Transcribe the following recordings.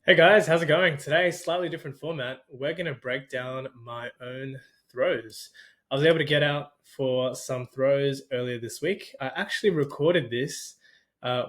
Hey guys, how's it going? Today, slightly different format. We're going to break down my own throws. I was able to get out for some throws earlier this week. I actually recorded this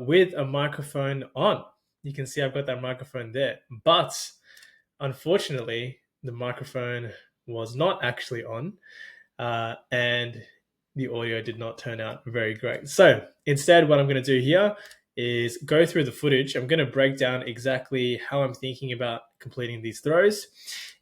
with a microphone on. You can see I've got that microphone there. But unfortunately, the microphone was not actually on, and the audio did not turn out very great. So instead, what I'm going to do here is go through the footage. I'm going to break down exactly how I'm thinking about completing these throws.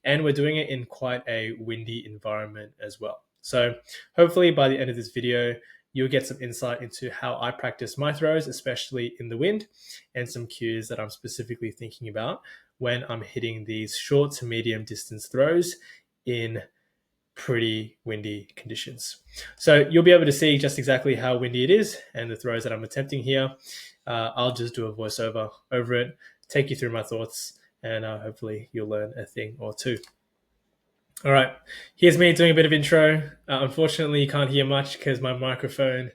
And we're doing it in quite a windy environment as well. So hopefully by the end of this video, you'll get some insight into how I practice my throws, especially in the wind, and some cues that I'm specifically thinking about when I'm hitting these short to medium distance throws in pretty windy conditions. So you'll be able to see just exactly how windy it is and the throws that I'm attempting here. I'll just do a voiceover over it, take you through my thoughts, and hopefully you'll learn a thing or two. All right, here's me doing a bit of intro. Unfortunately, you can't hear much because my microphone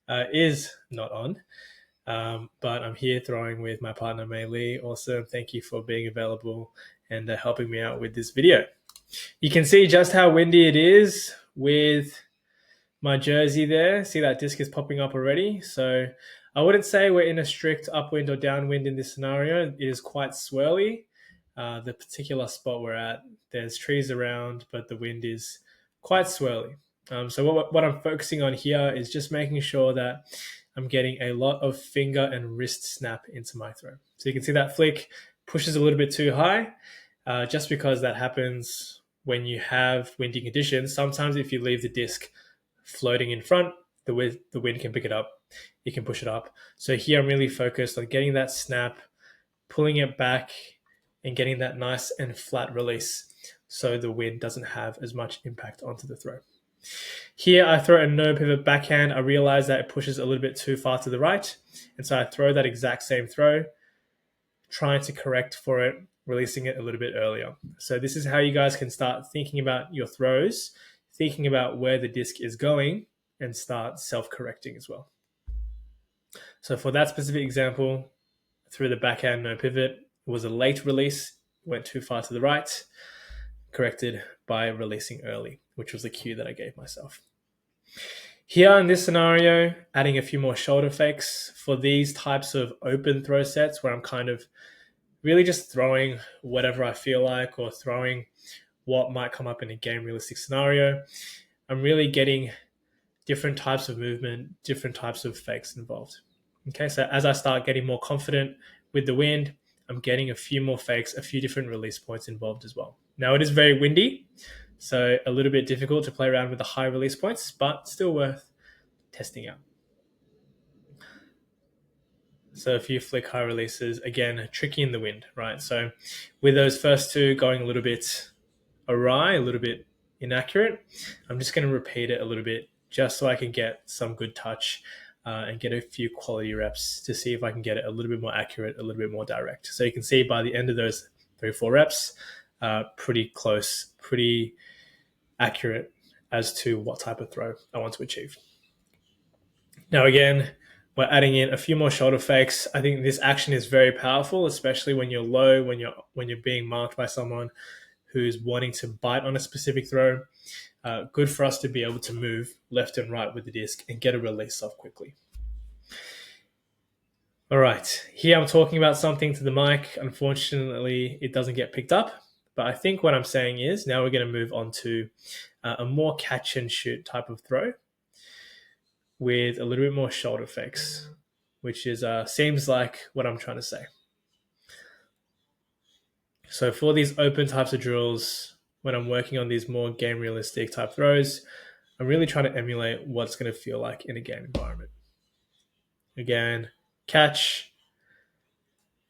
is not on. But I'm here throwing with my partner, Mei Lee. Also, thank you for being available and helping me out with this video. You can see just how windy it is with my jersey there. See that disc is popping up already. So I wouldn't say we're in a strict upwind or downwind in this scenario. It is quite swirly. The particular spot we're at, there's trees around, but the wind is quite swirly. So what I'm focusing on here is just making sure that I'm getting a lot of finger and wrist snap into my throw. So you can see that flick pushes a little bit too high, just because that happens when you have windy conditions. Sometimes if you leave the disc floating in front, the wind can pick it up. You can push it up. So here I'm really focused on getting that snap, pulling it back, and getting that nice and flat release so the wind doesn't have as much impact onto the throw. Here I throw a no pivot backhand. I realize that it pushes a little bit too far to the right. And so I throw that exact same throw, trying to correct for it, releasing it a little bit earlier. So this is how you guys can start thinking about your throws, thinking about where the disc is going, and start self-correcting as well. So for that specific example, through the backhand no pivot, it was a late release, went too far to the right, corrected by releasing early, which was the cue that I gave myself. Here in this scenario, adding a few more shoulder fakes for these types of open throw sets where I'm kind of really just throwing whatever I feel like or throwing what might come up in a game realistic scenario. I'm really getting different types of movement, different types of fakes involved. Okay, so as I start getting more confident with the wind, I'm getting a few more fakes, a few different release points involved as well. Now it is very windy, so a little bit difficult to play around with the high release points, but still worth testing out. So a few flick high releases, again, tricky in the wind, right? So with those first two going a little bit awry, a little bit inaccurate, I'm just going to repeat it a little bit just so I can get some good touch and get a few quality reps to see if I can get it a little bit more accurate, a little bit more direct. So you can see by the end of those 3 or 4 reps, pretty close, pretty accurate as to what type of throw I want to achieve. Now again, we're adding in a few more shoulder fakes. I think this action is very powerful, especially when you're low, when you're being marked by someone who's wanting to bite on a specific throw. Good for us to be able to move left and right with the disc and get a release off quickly. All right, here I'm talking about something to the mic. Unfortunately, it doesn't get picked up. But I think what I'm saying is now we're going to move on to a more catch and shoot type of throw with a little bit more shoulder fakes, which is seems like what I'm trying to say. So for these open types of drills, when I'm working on these more game realistic type throws, I'm really trying to emulate what it's going to feel like in a game environment. Again, catch,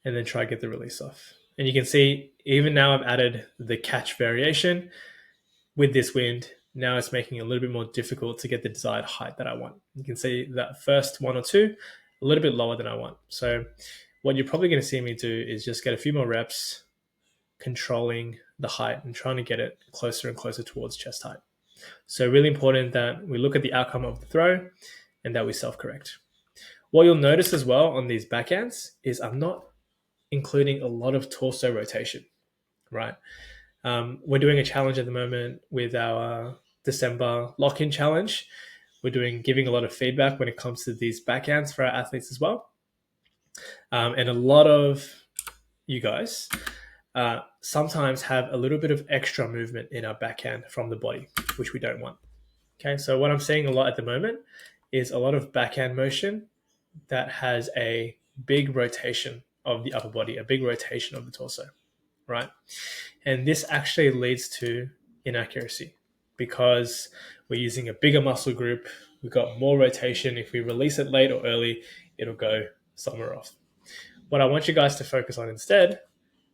and then try to get the release off. And you can see, even now I've added the catch variation with this wind. Now it's making it a little bit more difficult to get the desired height that I want. You can see that first 1 or 2, a little bit lower than I want. So what you're probably going to see me do is just get a few more reps controlling the height and trying to get it closer and closer towards chest height. So really important that we look at the outcome of the throw and that we self-correct. What you'll notice as well on these backhands is I'm not including a lot of torso rotation, right? We're doing a challenge at the moment with our December lock-in challenge. We're giving a lot of feedback when it comes to these backhands for our athletes as well. And a lot of you guys sometimes have a little bit of extra movement in our backhand from the body, which we don't want. Okay, so what I'm seeing a lot at the moment is a lot of backhand motion that has a big rotation of the upper body, a big rotation of the torso, right? And this actually leads to inaccuracy because we're using a bigger muscle group. We've got more rotation. If we release it late or early, it'll go somewhere off. What I want you guys to focus on instead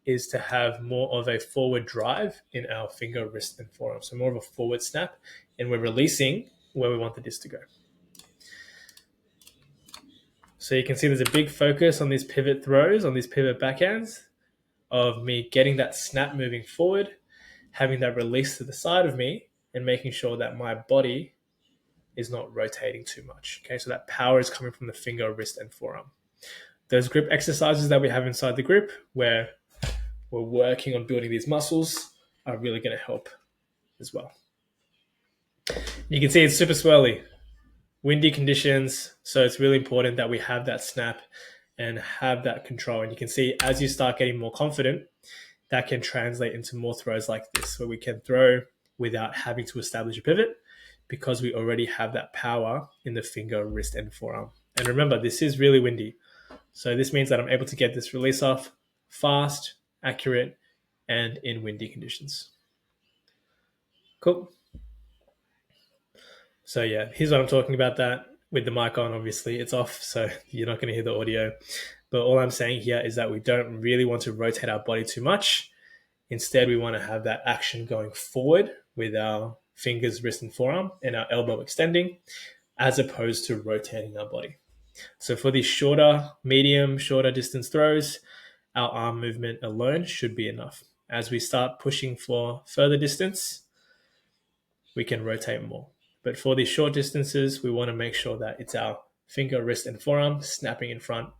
is to have more of a forward drive in our finger, wrist, and forearm. So more of a forward snap, and we're releasing where we want the disc to go. So you can see there's a big focus on these pivot throws, on these pivot backhands, of me getting that snap moving forward, having that release to the side of me, and making sure that my body is not rotating too much. Okay, so that power is coming from the finger, wrist, and forearm. Those grip exercises that we have inside the group, where we're working on building these muscles, are really going to help as well. You can see it's super swirly, windy conditions, so it's really important that we have that snap and have that control. And you can see as you start getting more confident, that can translate into more throws like this, where we can throw without having to establish a pivot because we already have that power in the finger, wrist, and forearm. And remember, this is really windy. So this means that I'm able to get this release off fast, accurate, and in windy conditions. Cool. So yeah, here's what I'm talking about, that with the mic on, obviously it's off, so you're not going to hear the audio. But all I'm saying here is that we don't really want to rotate our body too much. Instead, we want to have that action going forward with our fingers, wrist, and forearm, and our elbow extending, as opposed to rotating our body. So for these shorter distance throws, our arm movement alone should be enough. As we start pushing for further distance, we can rotate more. But for these short distances, we want to make sure that it's our finger, wrist, and forearm snapping in front.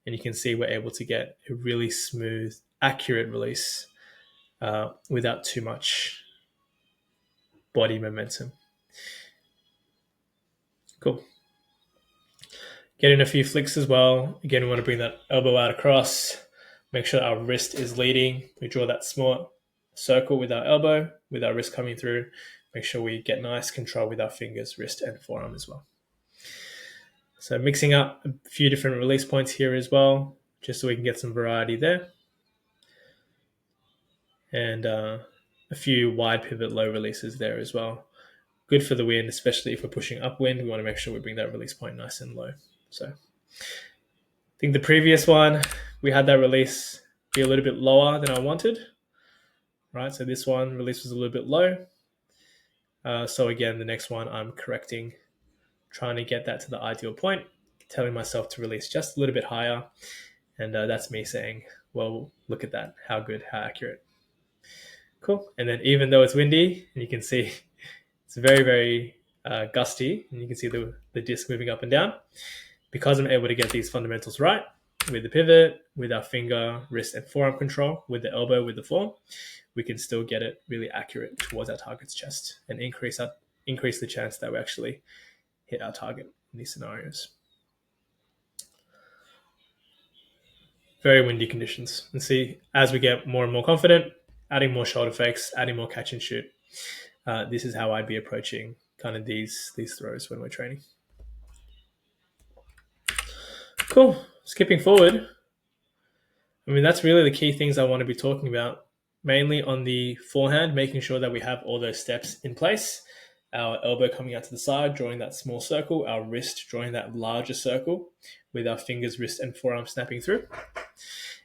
And you can see we're able to get a really smooth, accurate release without too much body momentum. Cool. Get in a few flicks as well. Again, we want to bring that elbow out across. Make sure our wrist is leading. We draw that small circle with our elbow, with our wrist coming through. Make sure we get nice control with our fingers, wrist, and forearm as well. So mixing up a few different release points here as well, just so we can get some variety there. And a few wide pivot low releases there as well. Good for the wind, especially if we're pushing upwind. We want to make sure we bring that release point nice and low. So I think the previous one, we had that release be a little bit lower than I wanted, right? So this one release was a little bit low. So again, the next one I'm correcting, trying to get that to the ideal point, telling myself to release just a little bit higher. And that's me saying, well, look at that. How good, how accurate. Cool. And then even though it's windy, and you can see it's very, very gusty, and you can see the disc moving up and down, because I'm able to get these fundamentals right with the pivot, with our finger, wrist, and forearm control, with the elbow, with the form, we can still get it really accurate towards our target's chest and increase the chance that we actually hit our target in these scenarios. Very windy conditions. And see, as we get more and more confident, adding more shoulder fakes, adding more catch and shoot, this is how I'd be approaching kind of these throws when we're training. Cool. Skipping forward. I mean, that's really the key things I want to be talking about, mainly on the forehand, making sure that we have all those steps in place. Our elbow coming out to the side, drawing that small circle, our wrist drawing that larger circle with our fingers, wrist, and forearm snapping through.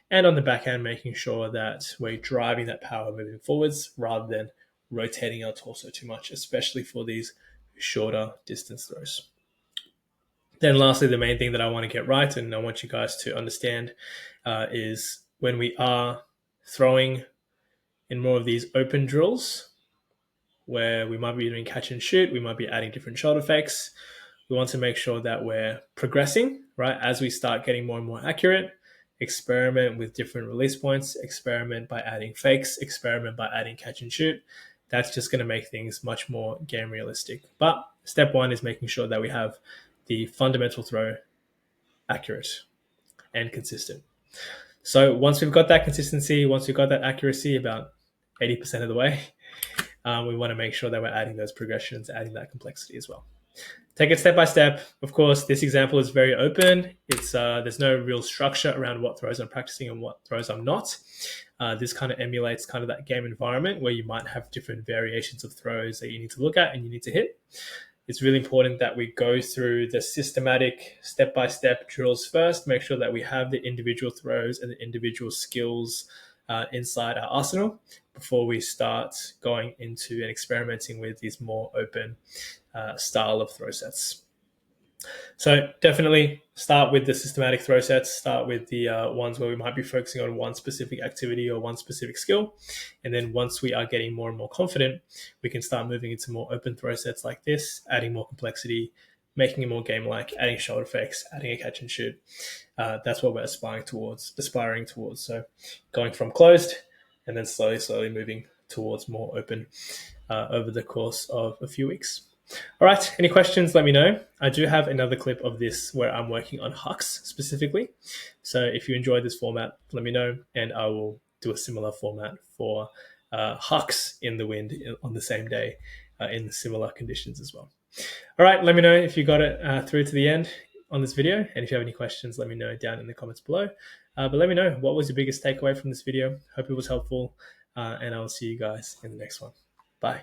And on the backhand, making sure that we're driving that power moving forwards rather than rotating our torso too much, especially for these shorter distance throws. Then lastly, the main thing that I want to get right, and I want you guys to understand, is when we are throwing in more of these open drills, where we might be doing catch and shoot, we might be adding different shoulder fakes. We want to make sure that we're progressing, right? As we start getting more and more accurate, experiment with different release points, experiment by adding fakes, experiment by adding catch and shoot. That's just going to make things much more game realistic. But step one is making sure that we have the fundamental throw accurate and consistent. So once we've got that consistency, once we've got that accuracy about 80% of the way, we want to make sure that we're adding those progressions, adding that complexity as well. Take it step by step. Of course, this example is very open. It's there's no real structure around what throws I'm practicing and what throws I'm not. This kind of emulates kind of that game environment where you might have different variations of throws that you need to look at and you need to hit. It's really important that we go through the systematic step-by-step drills first, make sure that we have the individual throws and the individual skills inside our arsenal before we start going into and experimenting with these more open style of throw sets. So definitely start with the systematic throw sets, start with the ones where we might be focusing on one specific activity or one specific skill. And then once we are getting more and more confident, we can start moving into more open throw sets like this, adding more complexity, making it more game-like, adding shoulder fakes, adding a catch and shoot. That's what we're aspiring towards. So going from closed and then slowly moving towards more open over the course of a few weeks. All right, any questions, let me know. I do have another clip of this where I'm working on hucks specifically. So if you enjoyed this format, let me know, and I will do a similar format for hucks in the wind on the same day in similar conditions as well. All right, let me know if you got it through to the end on this video. And if you have any questions, let me know down in the comments below. But let me know, what was your biggest takeaway from this video? Hope it was helpful. And I will see you guys in the next one. Bye.